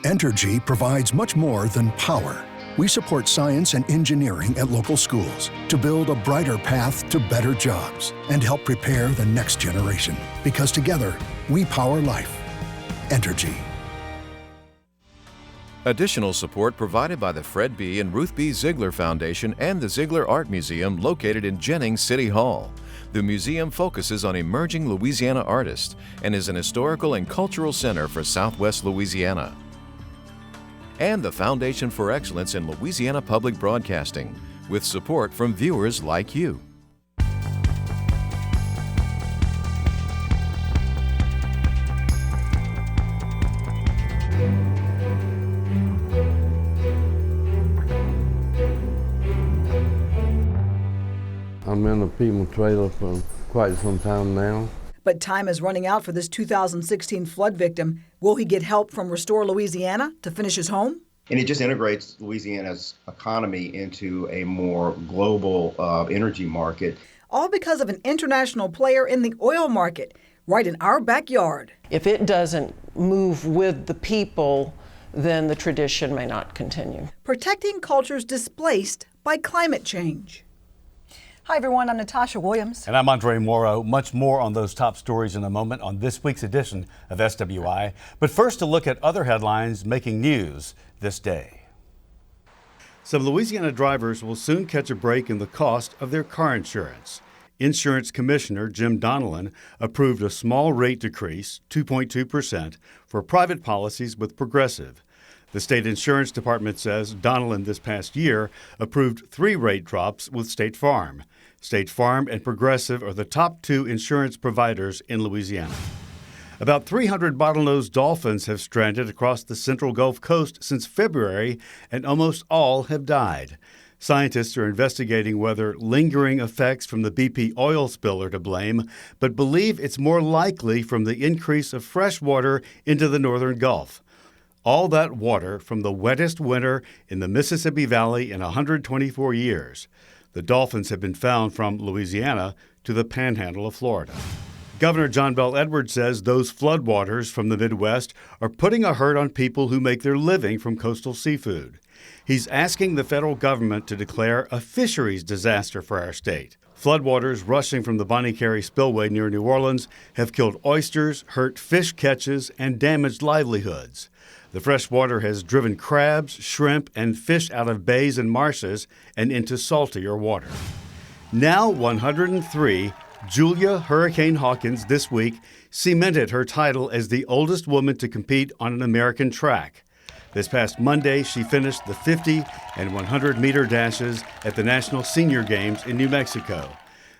Entergy provides much more than power. We support science and engineering at local schools to build a brighter path to better jobs and help prepare the next generation. Because together, we power life. Entergy. Additional support provided by the Fred B. and Ruth B. Ziegler Foundation and the Ziegler Art Museum located in Jennings City Hall. The museum focuses on emerging Louisiana artists and is an historical and cultural center for Southwest Louisiana. And the Foundation for Excellence in Louisiana Public Broadcasting, with support from viewers like you. I'm in a FEMA trailer for quite some time now. But time is running out for this 2016 flood victim. Will he get help from Restore Louisiana to finish his home? And it just integrates Louisiana's economy into a more global energy market. All because of an international player in the oil market, right in our backyard. If it doesn't move with the people, then the tradition may not continue. Protecting cultures displaced by climate change. Hi, everyone. I'm Natasha Williams. And I'm Andre Morrow. Much more on those top stories in a moment on this week's edition of SWI. But first, a look at other headlines making news this day. Some Louisiana drivers will soon catch a break in the cost of their car insurance. Insurance Commissioner Jim Donnellan approved a small rate decrease, 2.2%, for private policies with Progressive. The state insurance department says Donnellan this past year approved 3 rate drops with State Farm. State Farm and Progressive are the top 2 insurance providers in Louisiana. About 300 bottlenose dolphins have stranded across the central Gulf Coast since February, and almost all have died. Scientists are investigating whether lingering effects from the BP oil spill are to blame, but believe it's more likely from the increase of fresh water into the northern Gulf. All that water from the wettest winter in the Mississippi Valley in 124 years. The dolphins have been found from Louisiana to the panhandle of Florida. Governor John Bel Edwards says those floodwaters from the Midwest are putting a hurt on people who make their living from coastal seafood. He's asking the federal government to declare a fisheries disaster for our state. Floodwaters rushing from the Bonnie Carey spillway near New Orleans have killed oysters, hurt fish catches, and damaged livelihoods. The fresh water has driven crabs, shrimp, and fish out of bays and marshes and into saltier water. Now 103, Julia Hurricane Hawkins this week cemented her title as the oldest woman to compete on an American track. This past Monday, she finished the 50 and 100-meter dashes at the National Senior Games in New Mexico.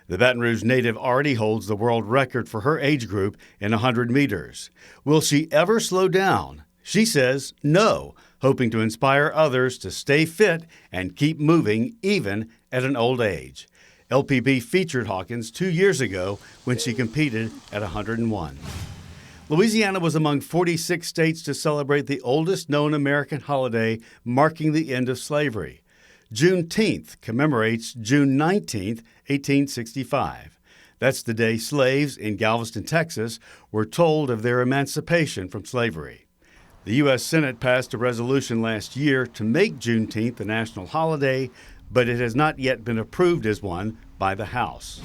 The Baton Rouge native already holds the world record for her age group in 100 meters. Will she ever slow down? She says no, hoping to inspire others to stay fit and keep moving even at an old age. LPB featured Hawkins 2 years ago when she competed at 101. Louisiana was among 46 states to celebrate the oldest known American holiday marking the end of slavery. Juneteenth commemorates June 19, 1865. That's the day slaves in Galveston, Texas, were told of their emancipation from slavery. The U.S. Senate passed a resolution last year to make Juneteenth a national holiday, but it has not yet been approved as one by the House.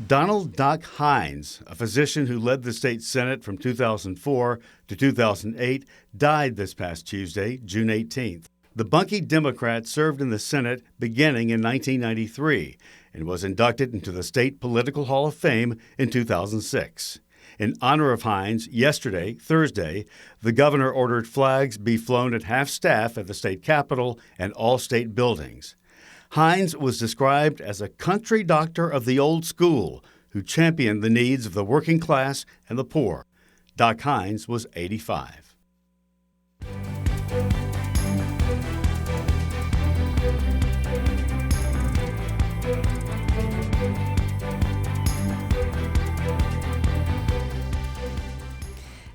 Donald Doc Hines, a physician who led the state Senate from 2004 to 2008, died this past Tuesday, June 18th. The Bunkie Democrat served in the Senate beginning in 1993 and was inducted into the State Political Hall of Fame in 2006. In honor of Hines, yesterday, Thursday, the governor ordered flags be flown at half-staff at the state capitol and all state buildings. Hines was described as a country doctor of the old school who championed the needs of the working class and the poor. Doc Hines was 85.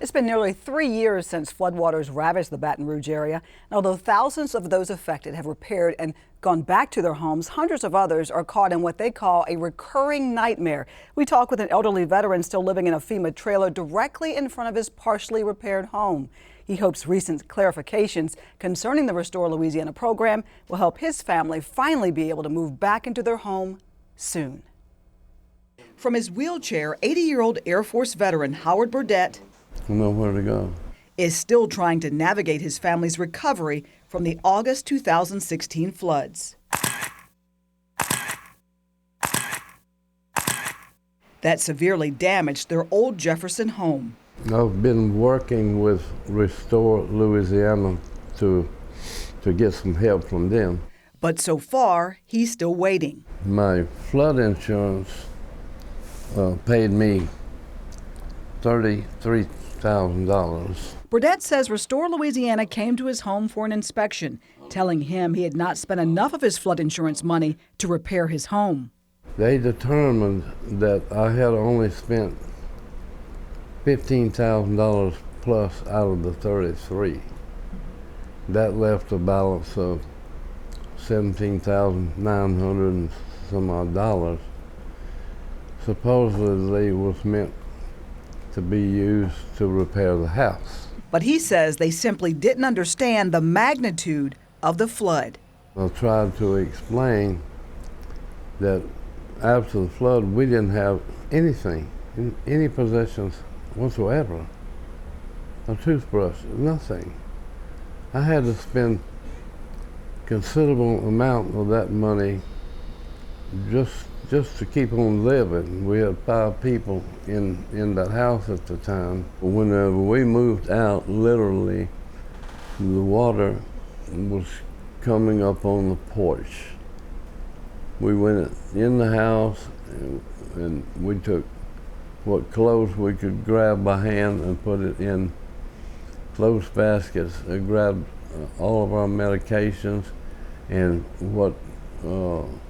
It's been nearly 3 years since floodwaters ravaged the Baton Rouge area. And although thousands of those affected have repaired and gone back to their homes, hundreds of others are caught in what they call a recurring nightmare. We talk with an elderly veteran still living in a FEMA trailer directly in front of his partially repaired home. He hopes recent clarifications concerning the Restore Louisiana program will help his family finally be able to move back into their home soon. From his wheelchair, 80-year-old Air Force veteran Howard Burdett I don't know where to go. is still trying to navigate his family's recovery from the August 2016 floods. That severely damaged their old Jefferson home. I've been working with Restore Louisiana to get some help from them. But so far, he's still waiting. My flood insurance paid me $33,000. Burdett says Restore Louisiana came to his home for an inspection, telling him he had not spent enough of his flood insurance money to repair his home. They determined that I had only spent $15,000 plus out of the 33. That left a balance of $17,900 and some odd dollars. Supposedly was meant to be used to repair the house. But he says they simply didn't understand the magnitude of the flood. I tried to explain that after the flood, we didn't have anything, any possessions whatsoever. A toothbrush, nothing. I had to spend considerable amount of that money just to keep on living. We had 5 people in that house at the time. Whenever we moved out, literally, the water was coming up on the porch. We went in the house and we took what clothes we could grab by hand and put it in clothes baskets. I grabbed all of our medications and what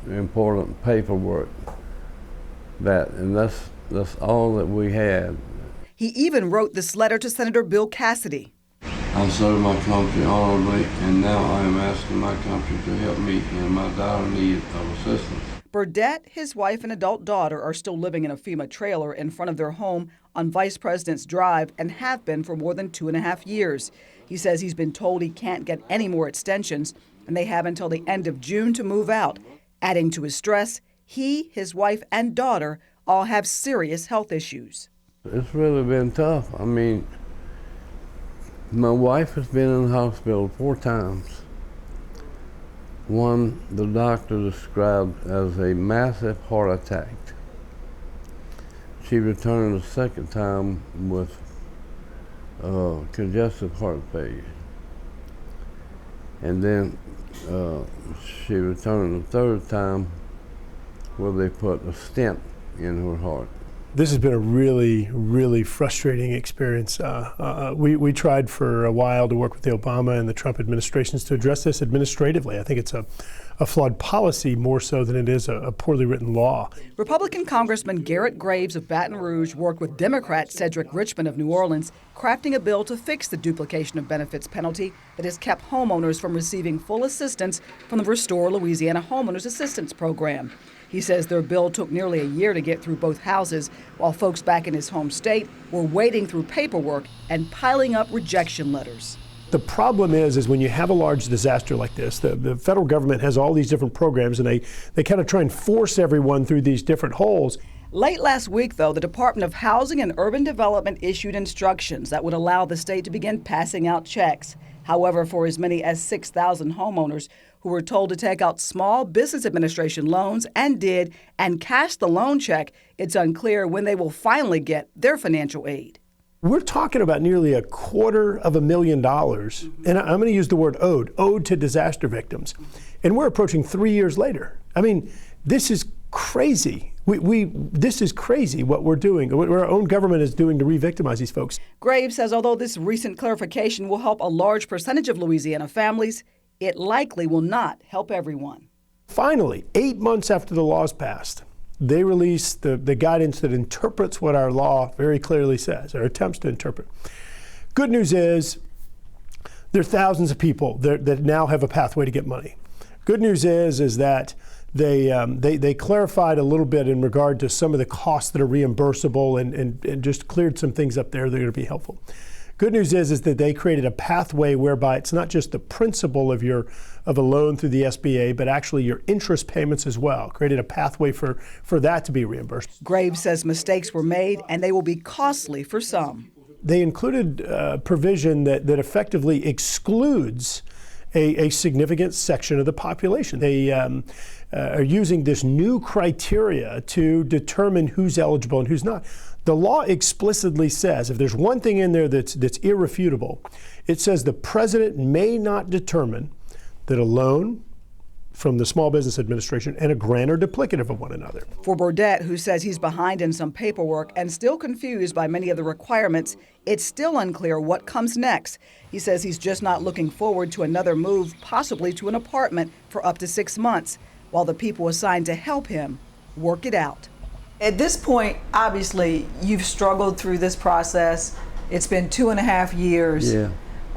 important paperwork. And that's all that we had. He even wrote this letter to Senator Bill Cassidy. I served my country honorably, and now I am asking my country to help me in my dire need of assistance. Burdett, his wife, and adult daughter are still living in a FEMA trailer in front of their home on Vice President's Drive and have been for more than 2.5 years. He says he's been told he can't get any more extensions, and they have until the end of June to move out. Adding to his stress, he, his wife, and daughter all have serious health issues. It's really been tough. I mean, my wife has been in the hospital 4 times. One, the doctor described as a massive heart attack. She returned a second time with congestive heart failure. And then she returned a third time where they put a stent in her heart. This has been a really, really frustrating experience. We tried for a while to work with the Obama and the Trump administrations to address this administratively. I think it's a flawed policy more so than it is a poorly written law. Republican Congressman Garrett Graves of Baton Rouge worked with Democrat Cedric Richmond of New Orleans, crafting a bill to fix the duplication of benefits penalty that has kept homeowners from receiving full assistance from the Restore Louisiana Homeowners Assistance Program. He says their bill took nearly a year to get through both houses, while folks back in his home state were wading through paperwork and piling up rejection letters. The problem is when you have a large disaster like this, the federal government has all these different programs, and they kind of try and force everyone through these different holes. Late last week, though, the Department of Housing and Urban Development issued instructions that would allow the state to begin passing out checks. However, for as many as 6,000 homeowners who were told to take out Small Business Administration loans and did and cashed the loan check, it's unclear when they will finally get their financial aid. We're talking about nearly $250,000, and I'm going to use the word owed to disaster victims. And we're approaching 3 years later. I mean, this is crazy. This is crazy what we're doing, what our own government is doing to re-victimize these folks. Graves says although this recent clarification will help a large percentage of Louisiana families, it likely will not help everyone. Finally, 8 months after the law's passed, they released the guidance that interprets what our law very clearly says, or attempts to interpret. Good news is there are thousands of people that now have a pathway to get money. Good news is that they clarified a little bit in regard to some of the costs that are reimbursable and just cleared some things up there that are going to be helpful. Good news is that they created a pathway whereby it's not just the principal of a loan through the SBA, but actually your interest payments as well. Created a pathway for that to be reimbursed. Graves says mistakes were made and they will be costly for some. They included provision that effectively excludes a significant section of the population. They are using this new criteria to determine who's eligible and who's not. The law explicitly says, if there's one thing in there that's irrefutable, it says the president may not determine that a loan from the Small Business Administration and a grant are duplicative of one another. For Burdett, who says he's behind in some paperwork and still confused by many of the requirements, it's still unclear what comes next. He says he's just not looking forward to another move, possibly to an apartment, for up to 6 months, while the people assigned to help him work it out. At this point, obviously, you've struggled through this process. It's been 2.5 years. Yeah.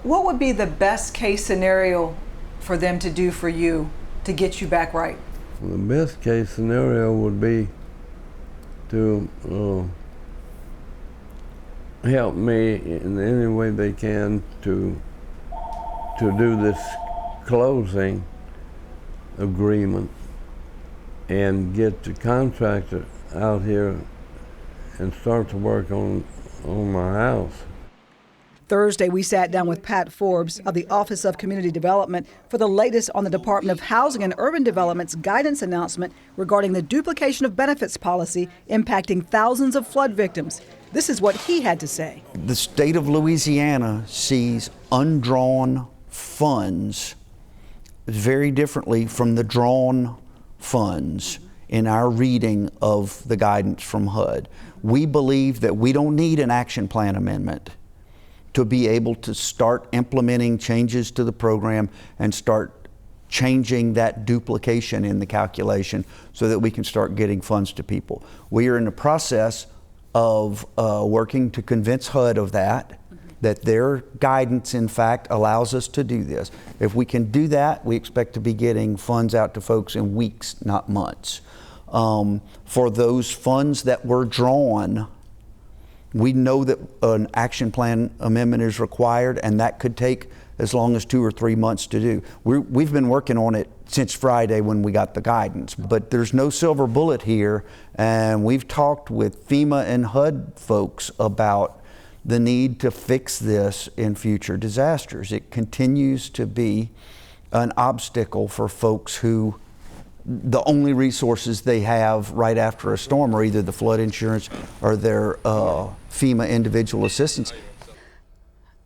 What would be the best case scenario for them to do for you to get you back right? The best case scenario would be to help me in any way they can to do this closing agreement and get the contractor out here and start to work on my house. Thursday, we sat down with Pat Forbes of the Office of Community Development for the latest on the Department of Housing and Urban Development's guidance announcement regarding the duplication of benefits policy impacting thousands of flood victims. This is what he had to say. The state of Louisiana sees undrawn funds very differently from the drawn funds in our reading of the guidance from HUD. We believe that we don't need an action plan amendment to be able to start implementing changes to the program and start changing that duplication in the calculation so that we can start getting funds to people. We are in the process of working to convince HUD of that their guidance, in fact, allows us to do this. If we can do that, we expect to be getting funds out to folks in weeks, not months. For those funds that were drawn, we know that an action plan amendment is required, and that could take as long as 2 or 3 months to do. We've been working on it since Friday when we got the guidance, but there's no silver bullet here, and we've talked with FEMA and HUD folks about the need to fix this in future disasters. It continues to be an obstacle for folks who the only resources they have right after a storm are either the flood insurance or their FEMA individual assistance.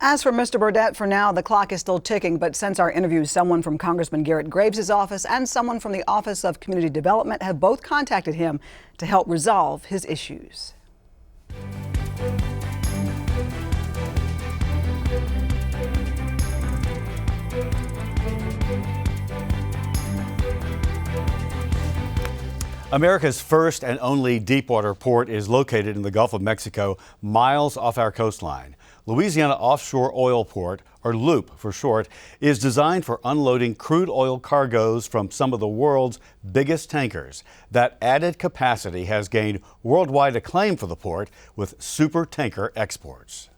As for Mr. Burdett, for now, the clock is still ticking, but since our interview, someone from Congressman Garrett Graves' office and someone from the Office of Community Development have both contacted him to help resolve his issues. America's first and only deepwater port is located in the Gulf of Mexico, miles off our coastline. Louisiana Offshore Oil Port, or LOOP for short, is designed for unloading crude oil cargoes from some of the world's biggest tankers. That added capacity has gained worldwide acclaim for the port with super tanker exports.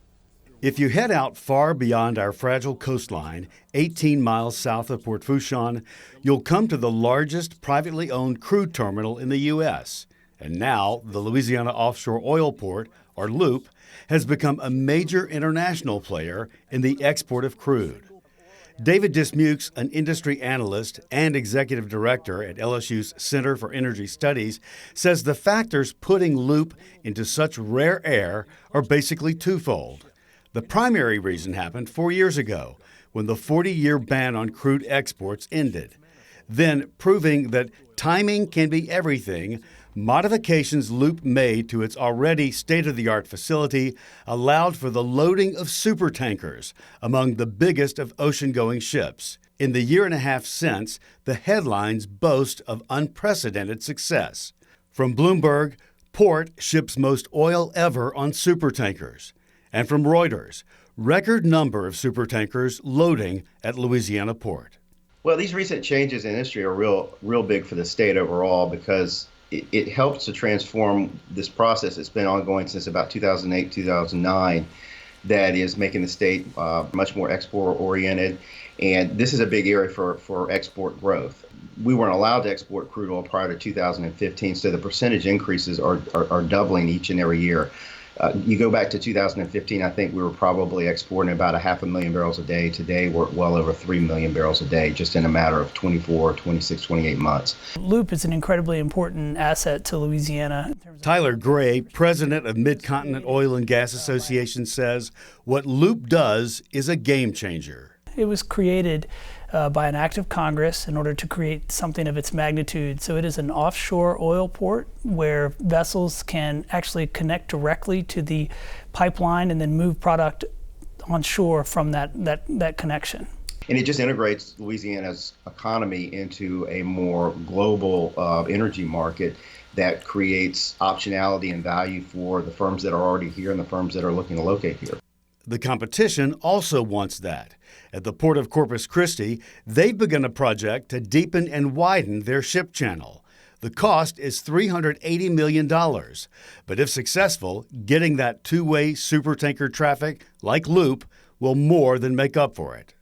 If you head out far beyond our fragile coastline, 18 miles south of Port Fourchon, you'll come to the largest privately owned crude terminal in the U.S. And now, the Louisiana Offshore Oil Port, or LOOP, has become a major international player in the export of crude. David Dismukes, an industry analyst and executive director at LSU's Center for Energy Studies, says the factors putting LOOP into such rare air are basically twofold. The primary reason happened 4 years ago, when the 40-year ban on crude exports ended. Then, proving that timing can be everything, modifications LOOP made to its already state-of-the-art facility allowed for the loading of supertankers, among the biggest of ocean-going ships. In the year and a half since, the headlines boast of unprecedented success. From Bloomberg, port ships most oil ever on supertankers. And from Reuters, record number of supertankers loading at Louisiana port. Well, these recent changes in industry are real big for the state overall because it helps to transform this process that's been ongoing since about 2008, 2009. that is making the state much more export oriented. And this is a big area for export growth. We weren't allowed to export crude oil prior to 2015, so the percentage increases are doubling each and every year. You go back to 2015, I think we were probably exporting about 500,000 barrels a day. Today, we're well over 3 million barrels a day, just in a matter of 24, 26, 28 months. Loop is an incredibly important asset to Louisiana. Tyler Gray, president of Mid-Continent Oil and Gas Association, says what Loop does is a game changer. It was created by an act of Congress in order to create something of its magnitude. So it is an offshore oil port where vessels can actually connect directly to the pipeline and then move product on shore from that connection. And it just integrates Louisiana's economy into a more global energy market that creates optionality and value for the firms that are already here and the firms that are looking to locate here. The competition also wants that. At the Port of Corpus Christi, they've begun a project to deepen and widen their ship channel. The cost is $380 million. But if successful, getting that two-way supertanker traffic, like Loop, will more than make up for it.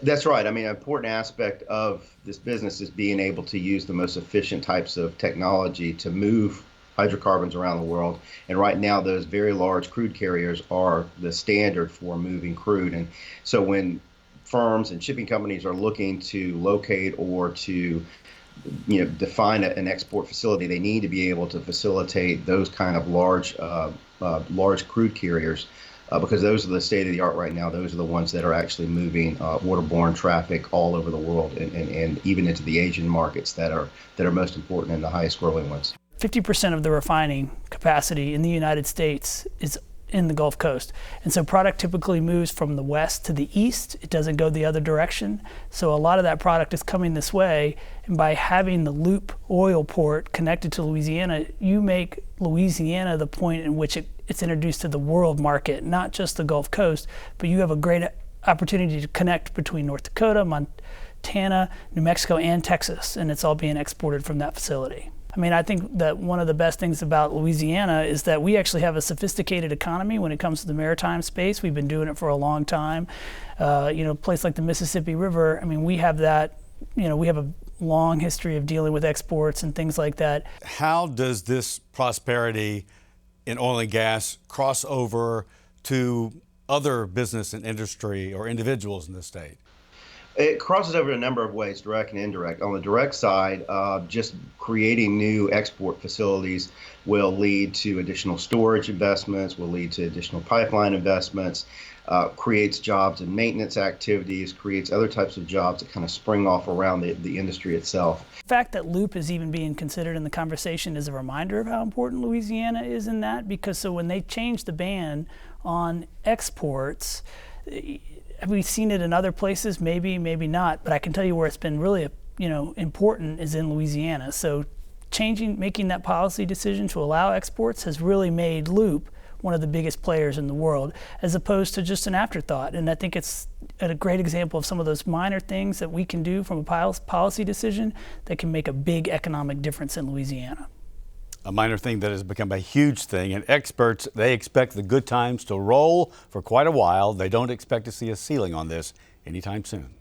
That's right. I mean, an important aspect of this business is being able to use the most efficient types of technology to move hydrocarbons around the world. And right now, those very large crude carriers are the standard for moving crude. And so when firms and shipping companies are looking to locate or to define an export facility, they need to be able to facilitate those kind of large crude carriers because those are the state of the art right now. Those are the ones that are actually moving waterborne traffic all over the world and even into the Asian markets that are most important and the highest growing ones. 50% of the refining capacity in the United States is in the Gulf Coast. And so product typically moves from the west to the east. It doesn't go the other direction. So a lot of that product is coming this way. And by having the Loop oil port connected to Louisiana, you make Louisiana the point in which it's introduced to the world market, not just the Gulf Coast, but you have a great opportunity to connect between North Dakota, Montana, New Mexico, and Texas. And it's all being exported from that facility. I mean, I think that one of the best things about Louisiana is that we actually have a sophisticated economy when it comes to the maritime space. We've been doing it for a long time. A place like the Mississippi River, I mean, we have that, we have a long history of dealing with exports and things like that. How does this prosperity in oil and gas cross over to other business and industry or individuals in the state? It crosses over a number of ways, direct and indirect. On the direct side, just creating new export facilities will lead to additional storage investments, will lead to additional pipeline investments, creates jobs and maintenance activities, creates other types of jobs that kind of spring off around the industry itself. The fact that Loop is even being considered in the conversation is a reminder of how important Louisiana is in that, because so when they changed the ban on exports, have we seen it in other places? Maybe, maybe not. But I can tell you where it's been really, important is in Louisiana. So making that policy decision to allow exports has really made Loop one of the biggest players in the world, as opposed to just an afterthought. And I think it's a great example of some of those minor things that we can do from a policy decision that can make a big economic difference in Louisiana. A minor thing that has become a huge thing, and experts, they expect the good times to roll for quite a while. They don't expect to see a ceiling on this anytime soon.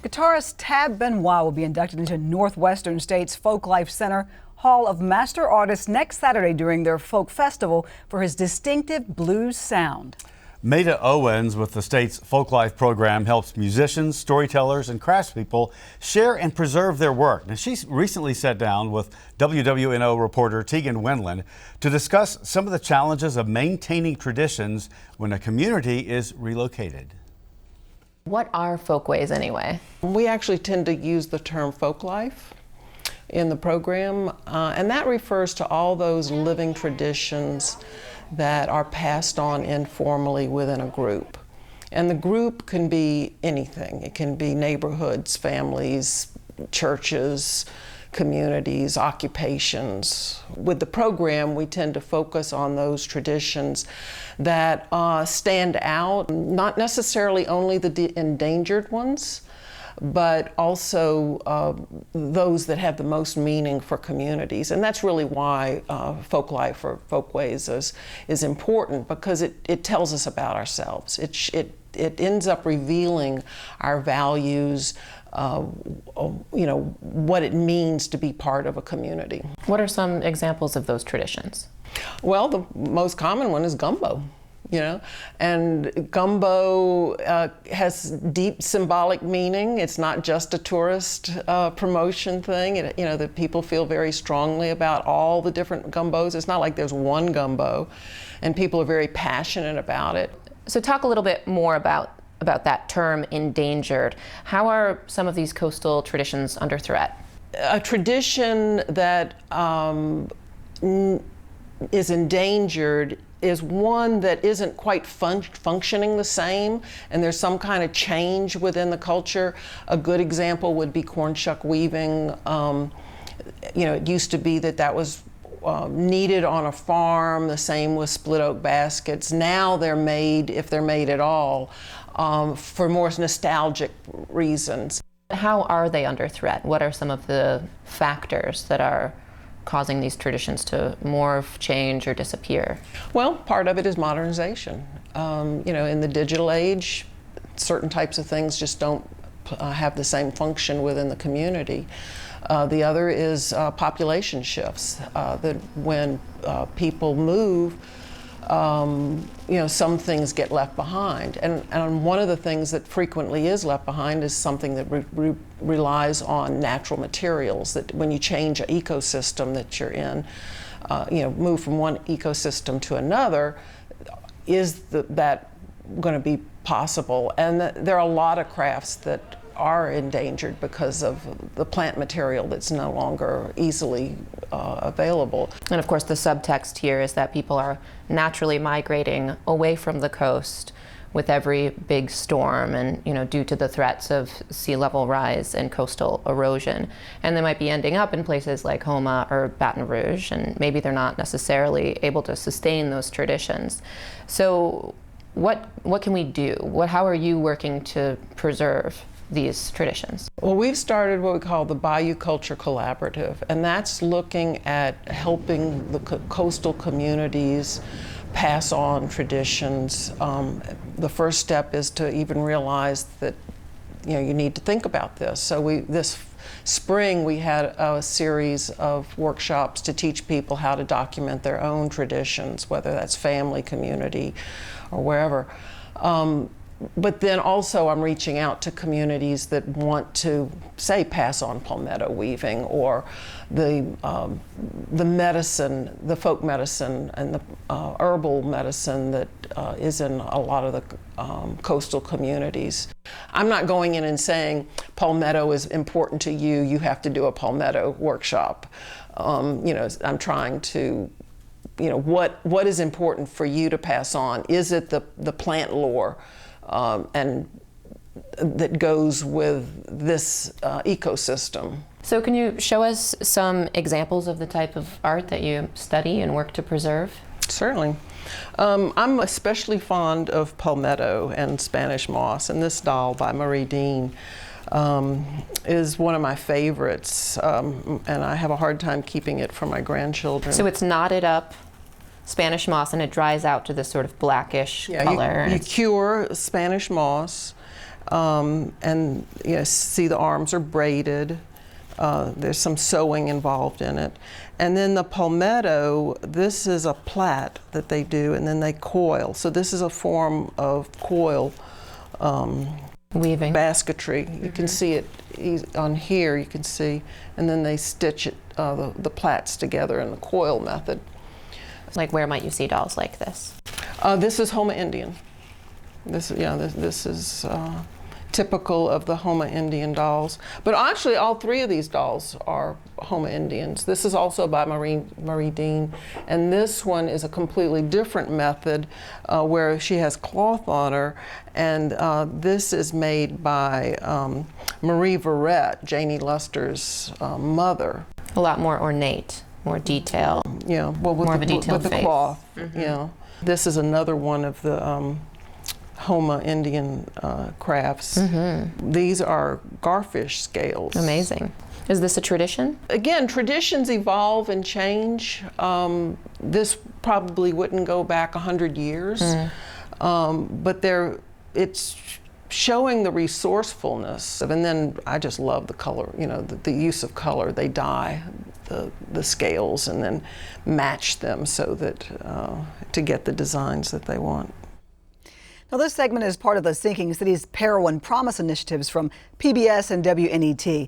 Guitarist Tab Benoit will be inducted into Northwestern State's Folklife Center Hall of Master Artists next Saturday during their folk festival for his distinctive blues sound. Maida Owens with the state's Folklife program helps musicians, storytellers, and craftspeople share and preserve their work. Now, she's recently sat down with WWNO reporter Tegan Wendland to discuss some of the challenges of maintaining traditions when a community is relocated. What are folkways anyway? We actually tend to use the term folklife in the program, and that refers to all those living traditions that are passed on informally within a group. And the group can be anything. It can be neighborhoods, families, churches, communities, occupations. With the program, we tend to focus on those traditions that stand out, not necessarily only the endangered ones, but also those that have the most meaning for communities. And that's really why folk life or folkways is important, because it tells us about ourselves. It ends up revealing our values, what it means to be part of a community. What are some examples of those traditions? Well, the most common one is gumbo. And gumbo has deep symbolic meaning. It's not just a tourist promotion thing. The people feel very strongly about all the different gumbos. It's not like there's one gumbo, and people are very passionate about it. So talk a little bit more about that term, endangered. How are some of these coastal traditions under threat? A tradition that is endangered is one that isn't quite functioning the same, and there's some kind of change within the culture. A good example would be corn shuck weaving. It used to be that was needed on a farm. The same with split oak baskets. Now they're made, if they're made at all, for more nostalgic reasons. How are they under threat? What are some of the factors that are causing these traditions to morph, change, or disappear? Well, part of it is modernization. In the digital age, certain types of things just don't have the same function within the community. The other is population shifts, that when people move, some things get left behind. And one of the things that frequently is left behind is something that relies on natural materials, that when you change an ecosystem that you're in, move from one ecosystem to another, is that going to be possible? And there are a lot of crafts that are endangered because of the plant material that's no longer easily available. And of course the subtext here is that people are naturally migrating away from the coast with every big storm and due to the threats of sea level rise and coastal erosion. And they might be ending up in places like Houma or Baton Rouge, and maybe they're not necessarily able to sustain those traditions. So what can we do? How are you working to preserve these traditions? Well, we've started what we call the Bayou Culture Collaborative, and that's looking at helping the coastal communities pass on traditions. The first step is to even realize that you need to think about this. So this spring we had a series of workshops to teach people how to document their own traditions, whether that's family, community, or wherever. But then also I'm reaching out to communities that want to, say, pass on palmetto weaving or the medicine, the folk medicine and the herbal medicine that is in a lot of the coastal communities. I'm not going in and saying palmetto is important to you, you have to do a palmetto workshop. I'm trying to, what is important for you to pass on? Is it the plant lore? And that goes with this ecosystem. So can you show us some examples of the type of art that you study and work to preserve? Certainly. I'm especially fond of palmetto and Spanish moss, and this doll by Marie Dean is one of my favorites, and I have a hard time keeping it for my grandchildren. So it's knotted up Spanish moss and it dries out to this sort of blackish color. You cure Spanish moss, and see the arms are braided. There's some sewing involved in it. And then the palmetto, this is a plait that they do, and then they coil. So this is a form of coil weaving, basketry. You can see it on here, you can see, and then they stitch it, the plaits together in the coil method. Like, where might you see dolls like this? This is Houma Indian. This is typical of the Houma Indian dolls. But actually, all three of these dolls are Houma Indians. This is also by Marie Dean, and this one is a completely different method where she has cloth on her, and this is made by Marie Verrett, Janie Luster's mother. A lot more ornate, more detail. Yeah, well, with more of a detailed with the face. cloth. Yeah, this is another one of the Houma Indian crafts. These are garfish scales. Amazing. Is this a tradition? Again, traditions evolve and change. This probably wouldn't go back 100 years, but it's showing the resourcefulness. And then I just love the color, you know, the use of color. They dye the scales and then match them so that to get the designs that they want. Now, this segment is part of the Sinking Cities Peril and Promise initiatives from PBS and WNET.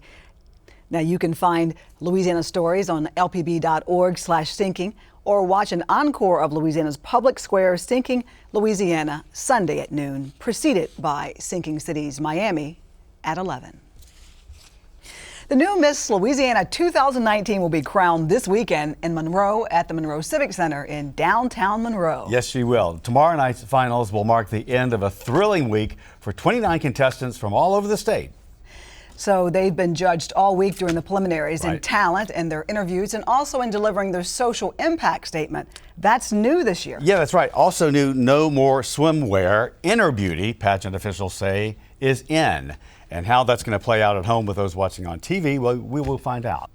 Now, you can find Louisiana Stories on lpb.org/sinking or watch an encore of Louisiana's public square Sinking Louisiana Sunday at noon, preceded by Sinking Cities Miami at 11. The new Miss Louisiana 2019 will be crowned this weekend in Monroe at the Monroe Civic Center in downtown Monroe. Yes, she will. Tomorrow night's finals will mark the end of a thrilling week for 29 contestants from all over the state. So they've been judged all week during the preliminaries in talent and their interviews, and also in delivering their social impact statement. That's new this year. Yeah, that's right. Also new, no more swimwear. Inner beauty, pageant officials say, is in. And how that's going to play out at home with those watching on TV, well, we will find out.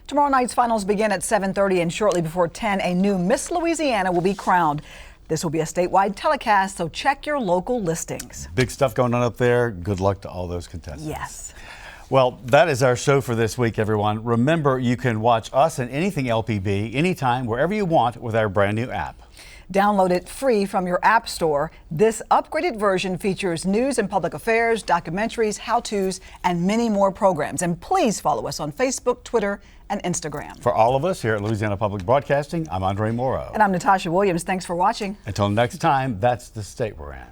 Tomorrow night's finals begin at 7:30, and shortly before 10, a new Miss Louisiana will be crowned. This will be a statewide telecast, so check your local listings. Big stuff going on up there. Good luck to all those contestants. Yes. Well, that is our show for this week, everyone. Remember, you can watch us and anything LPB anytime, wherever you want, with our brand new app. Download it free from your app store. This upgraded version features news and public affairs, documentaries, how-tos, and many more programs. And please follow us on Facebook, Twitter, and Instagram. For all of us here at Louisiana Public Broadcasting, I'm Andre Morrow. And I'm Natasha Williams. Thanks for watching. Until next time, that's the state we're in.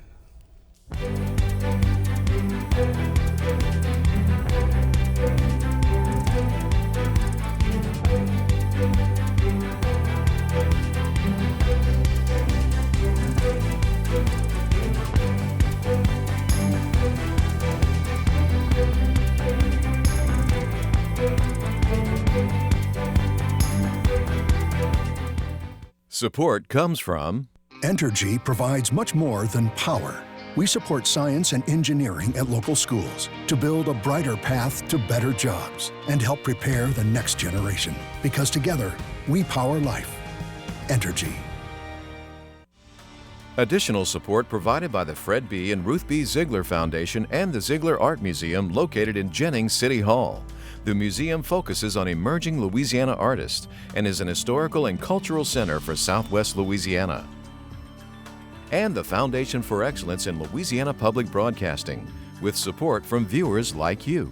Support comes from Entergy provides much more than power. We support science and engineering at local schools to build a brighter path to better jobs and help prepare the next generation. Because together, we power life. Entergy. Additional support provided by the Fred B. and Ruth B. Ziegler Foundation and the Ziegler Art Museum located in Jennings City Hall. The museum focuses on emerging Louisiana artists and is an historical and cultural center for Southwest Louisiana. And the Foundation for Excellence in Louisiana Public Broadcasting, with support from viewers like you.